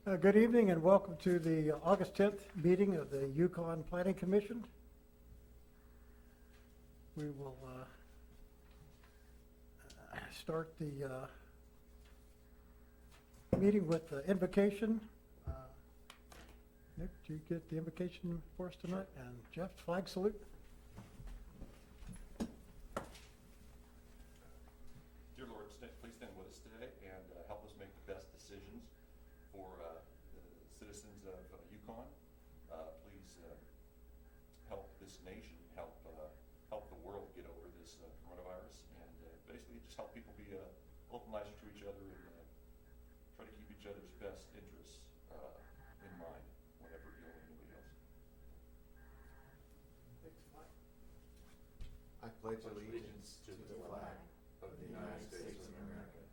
Good evening and welcome to the August 10th meeting of the Yukon Planning Commission. We will start the meeting with the invocation. Nick, do you get the invocation for us tonight? And Jeff, flag salute. Dear Lord, please stand with us today and help us make the best decisions for the citizens of Yukon. Please help this nation, help the world get over this coronavirus, and basically just help people be open-minded to each other and try to keep each other's best interests in mind whenever dealing with anybody else. I pledge allegiance to the flag of the United States of America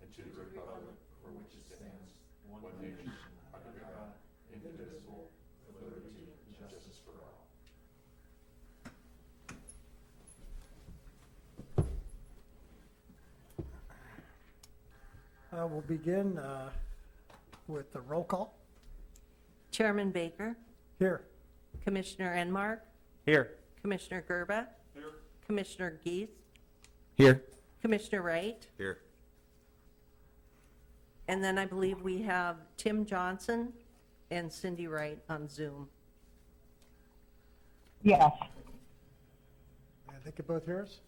and to the republic for which it stands, one nation, under God, indivisible, with liberty and justice for all. We'll begin with the roll call. Chairman Baker, Here. Commissioner Enmark, Here. Commissioner Gerba, Here. Commissioner Geese, Here. Commissioner Wright, Here. and then I believe we have Tim Johnson and Cindy Wright on Zoom. Yes. And they can both hear us?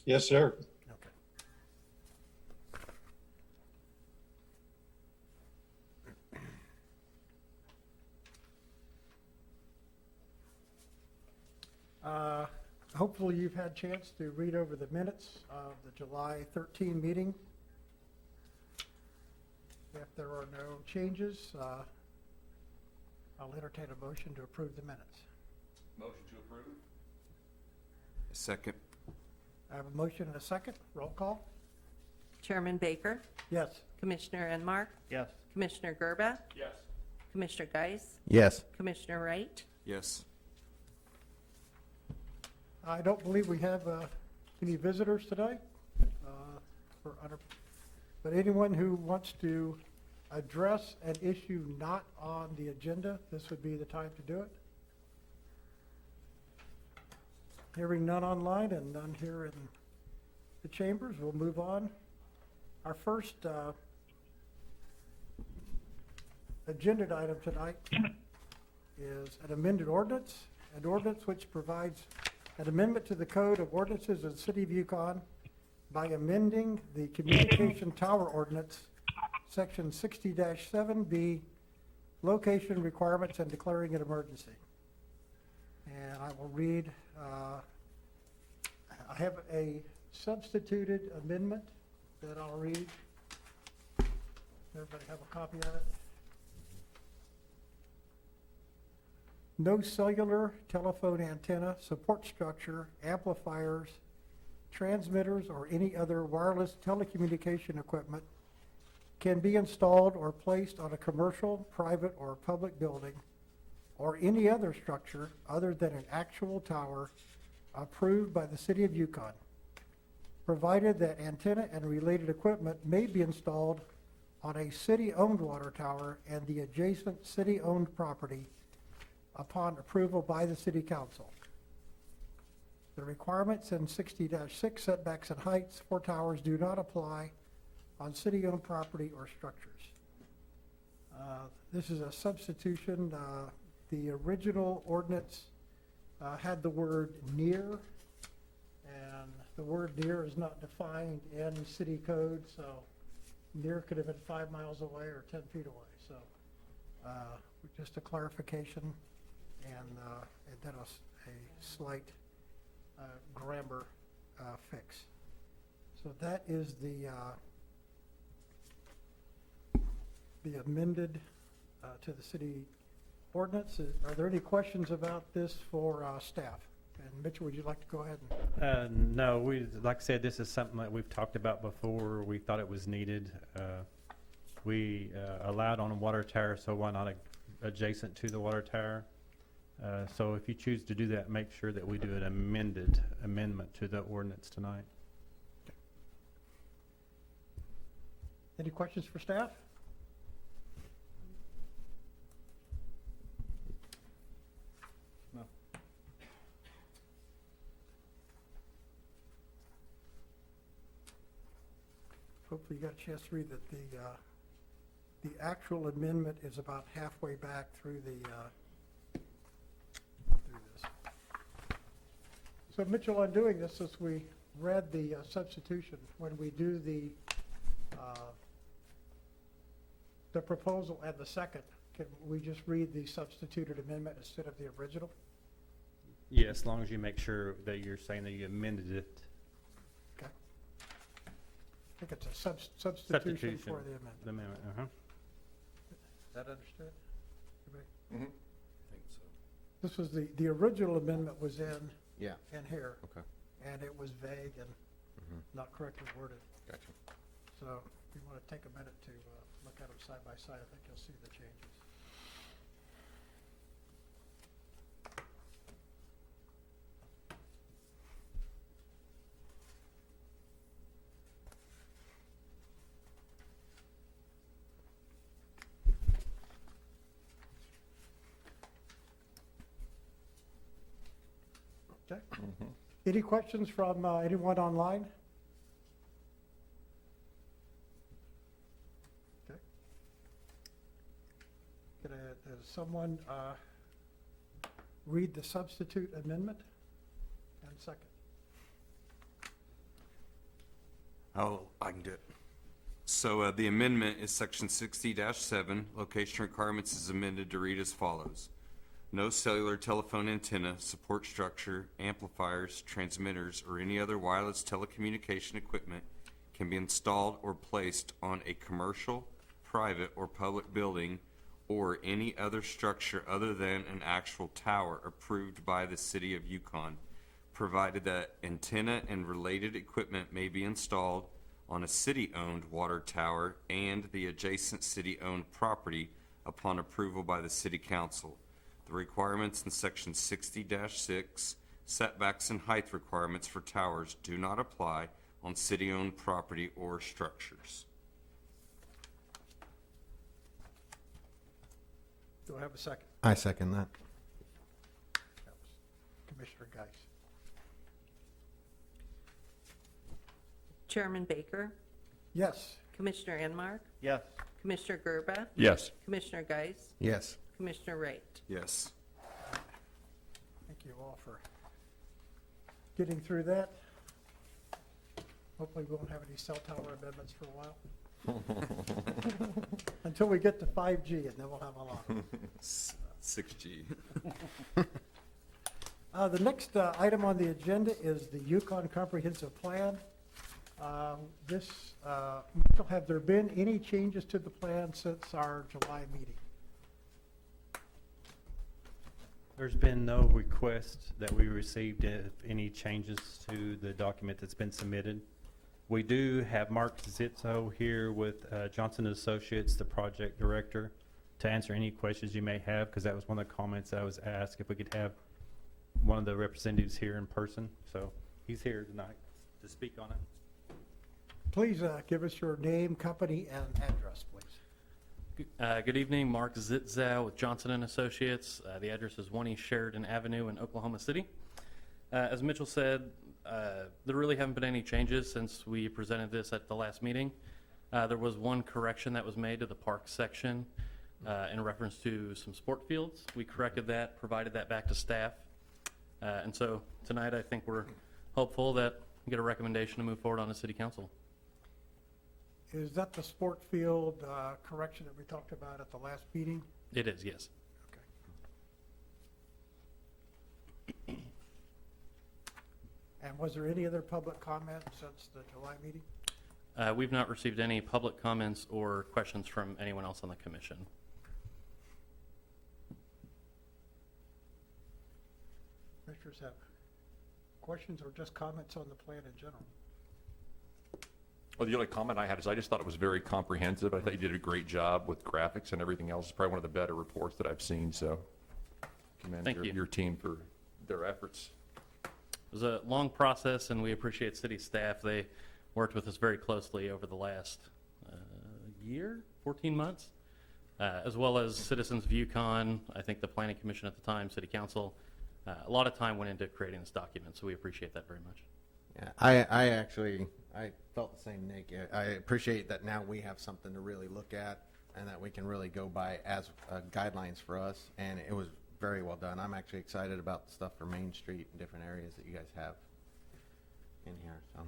Yes, sir. Okay. Hopefully you've had a chance to read over the minutes of the July 13 meeting. If there are no changes, I'll entertain a motion to approve the minutes. Motion to approve? Second. I have a motion and a second. Roll call. Chairman Baker, Yes. Commissioner Enmark, Yes. Commissioner Gerba, Yes. Commissioner Geis, Yes. Commissioner Wright, Yes. I don't believe we have any visitors today, but anyone who wants to address an issue not on the agenda, this would be the time to do it. Hearing none online and none here in the chambers, we'll move on. Our first agenda item tonight is an amended ordinance, an ordinance which provides an amendment to the Code of Ordinances of the City of Yukon by amending the Communication Tower Ordinance, Section 60-7B, location requirements and declaring an emergency. And I will read, I have a substituted amendment that I'll read. Everybody have a copy of it? No cellular telephone antenna, support structure, amplifiers, transmitters, or any other wireless telecommunication equipment can be installed or placed on a commercial, private, or public building or any other structure other than an actual tower approved by the City of Yukon, provided that antenna and related equipment may be installed on a city-owned water tower and the adjacent city-owned property upon approval by the City Council. The requirements in 60-6 setbacks and heights for towers do not apply on city-owned property or structures. This is a substitution. The original ordinance had the word near, and the word near is not defined in city code, so near could have been 5 miles away or 10 feet away. So just a clarification and then a slight grammar fix. So that is the amended to the city ordinance. Are there any questions about this for staff? And Mitchell, would you like to go ahead? No, like I said, this is something that we've talked about before. We thought it was needed. We allowed on a water tower, so why not adjacent to the water tower? So if you choose to do that, make sure that we do an amendment to the ordinance tonight. Any questions for staff? No. Hopefully you got a chance to read that the actual amendment is about halfway back through this. So Mitchell, on doing this, as we read the substitution, when we do the proposal and the second, can we just read the substituted amendment instead of the original? Yeah, as long as you make sure that you're saying that you amended it. Okay. I think it's a substitution for the amendment. The amendment, uh-huh. Is that understood? Everybody? Mhm. I think so. This was the original amendment was in Yeah, here, okay. and it was vague and Mhm. not correctly worded. Gotcha. So if you want to take a minute to look at them side by side, I think you'll see the changes. Okay. Any questions from anyone online? Okay. Does someone read the substitute amendment and second? Oh, I can do it. So the amendment is section 60-7. Location requirements is amended to read as follows. No cellular telephone antenna, support structure, amplifiers, transmitters, or any other wireless telecommunication equipment can be installed or placed on a commercial, private, or public building or any other structure other than an actual tower approved by the City of Yukon, provided that antenna and related equipment may be installed on a city-owned water tower and the adjacent city-owned property upon approval by the City Council. The requirements in section 60-6, setbacks and height requirements for towers do not apply on city-owned property or structures. Do I have a second? I second that. That was Commissioner Geis. Chairman Baker, Yes. Commissioner Enmark, Yes. Commissioner Gerba, Yes. Commissioner Geis, Yes. Commissioner Wright. Yes. Thank you all for getting through that. Hopefully we won't have any cell tower amendments for a while. Until we get to 5G, and then we'll have a lot. 6G. The next item on the agenda is the Yukon Comprehensive Plan. Mitchell, have there been any changes to the plan since our July meeting? There's been no request that we received of any changes to the document that's been submitted. We do have Mark Zitzo here with Johnson Associates, the project director, to answer any questions you may have, because that was one of the comments that I was asked, if we could have one of the representatives here in person. So he's here tonight to speak on it. Please give us your name, company, and address, please. Good evening, Mark Zitzow with Johnson & Associates. The address is 1 East Sheridan Avenue in Oklahoma City. As Mitchell said, there really haven't been any changes since we presented this at the last meeting. There was one correction that was made to the park section in reference to some sport fields. We corrected that, provided that back to staff. And so tonight I think we're hopeful that we get a recommendation to move forward on the City Council. Is that the sport field correction that we talked about at the last meeting? It is, yes. Okay. And was there any other public comment since the July meeting? We've not received any public comments or questions from anyone else on the commission. Commissioners have questions or just comments on the plan in general? Well, the only comment I had is I just thought it was very comprehensive. I thought you did a great job with graphics and everything else. It's probably one of the better reports that I've seen, so commend Thank you. your team for their efforts. It was a long process, and we appreciate city staff. They worked with us very closely over the last year, 14 months, as well as citizens of Yukon, I think the Planning Commission at the time, City Council. A lot of time went into creating this document, so we appreciate that very much. Yeah, I felt the same, Nick. I appreciate that now we have something to really look at and that we can really go by as guidelines for us, and it was very well done. I'm actually excited about the stuff for Main Street and different areas that you guys have in here, so.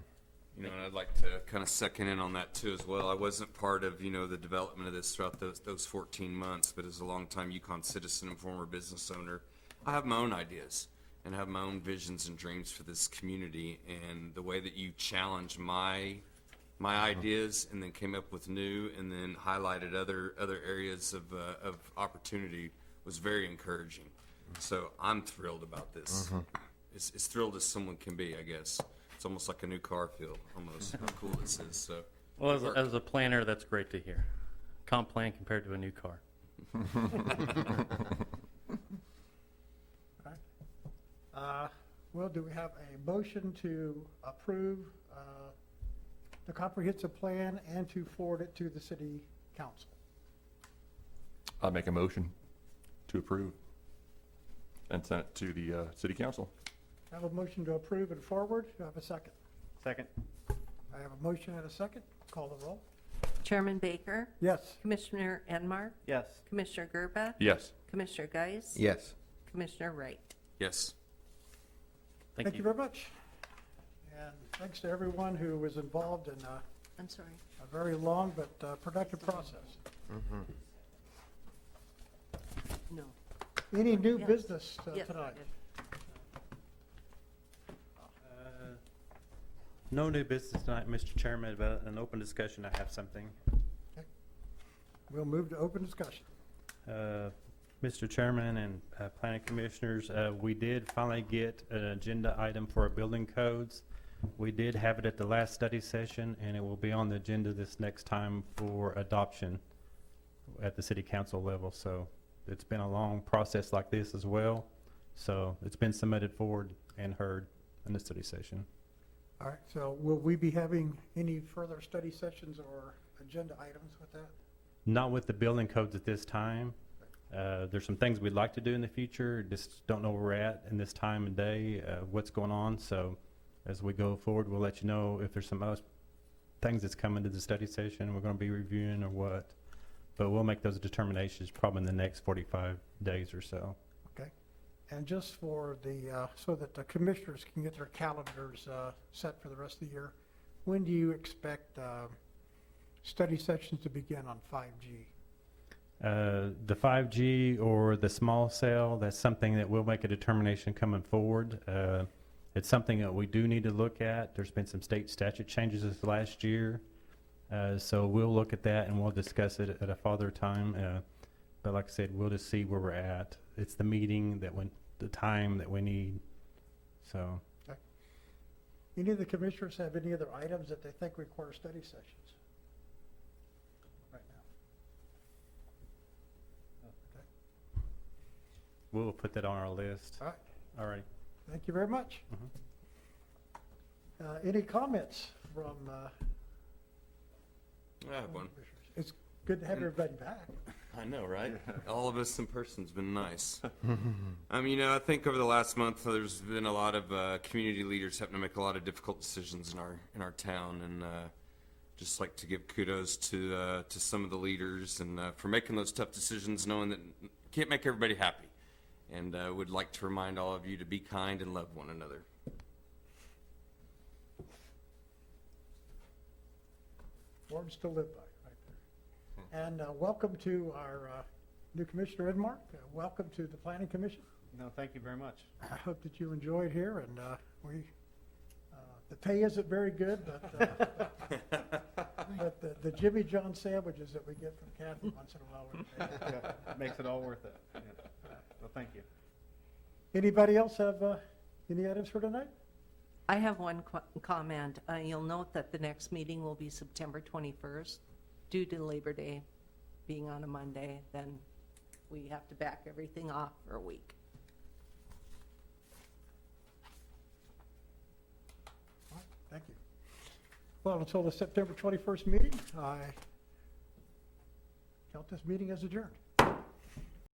You know, and I'd like to kind of second in on that too as well. I wasn't part of, the development of this throughout those 14 months, but as a longtime Yukon citizen and former business owner, I have my own ideas and have my own visions and dreams for this community. And the way that you challenged my ideas and then came up with new and then highlighted other areas of opportunity was very encouraging. So I'm thrilled about this. As thrilled as someone can be, I guess. It's almost like a new car feel, almost, how cool this is. So, Well, as a planner, that's great to hear. Comp plan compared to a new car. Well, do we have a motion to approve the comprehensive plan and to forward it to the city council? I'll make a motion to approve and send it to the city council. I have a motion to approve and forward. Do I have a second? Second. I have a motion and a second. Call the roll. Chairman Baker, Yes. Commissioner Enmark, Yes. Commissioner Gerba, Yes. Commissioner Geis, Yes. Commissioner Wright. yes. Thank you. very much. And thanks to everyone who was involved in I'm sorry. a very long but productive process. No. Any new Yes. business Yes, I tonight? did. No new business tonight, Mr. Chairman, but an open discussion, I have something. We'll move to open discussion. Mr. Chairman and planning commissioners, we did finally get an agenda item for our building codes. We did have it at the last study session, and it will be on the agenda this next time for adoption at the city council level. So it's been a long process like this as well. So it's been submitted forward and heard in the study session. All right, so will we be having any further study sessions or agenda items with that? Not with the building codes at this time. There's some things we'd like to do in the future, just don't know where we're at in this time and day, what's going on. So as we go forward, we'll let you know if there's some other things that's coming to the study session we're going to be reviewing or what. But we'll make those determinations probably in the next 45 days or so. Okay. And just for the, so that the commissioners can get their calendars set for the rest of the year, when do you expect study sessions to begin on 5G? The 5G or the small cell, that's something that we'll make a determination coming forward. It's something that we do need to look at. There's been some state statute changes this last year. So we'll look at that and we'll discuss it at a further time. But like I said, we'll just see where we're at. It's the meeting the time that we need. So Any of the commissioners have any other items that they think require study sessions? Right now. Okay. we'll put that on our list. All right. All right. Thank you very much. Any comments from I have one. commissioners? It's good to have everybody back. I know, right? All of us in person's been nice. I think over the last month, there's been a lot of community leaders having to make a lot of difficult decisions in our town, and just like to give kudos to some of the leaders and for making those tough decisions, knowing that you can't make everybody happy. And would like to remind all of you to be kind and love one another. Words to live by, right there. And welcome to our new Commissioner Edmark. Welcome to the Planning Commission. No, thank you very much. I hope that you enjoyed here, and the pay isn't very good, but the Jimmy John sandwiches that we get from Kathy once in a while. Makes it all worth it. Yeah. Well, thank you. Anybody else have any items for tonight? I have one comment. You'll note that the next meeting will be September 21st. Due to Labor Day being on a Monday, then we have to back everything off for a week. All right, thank you. Well, until the September 21st meeting, I count this meeting as adjourned.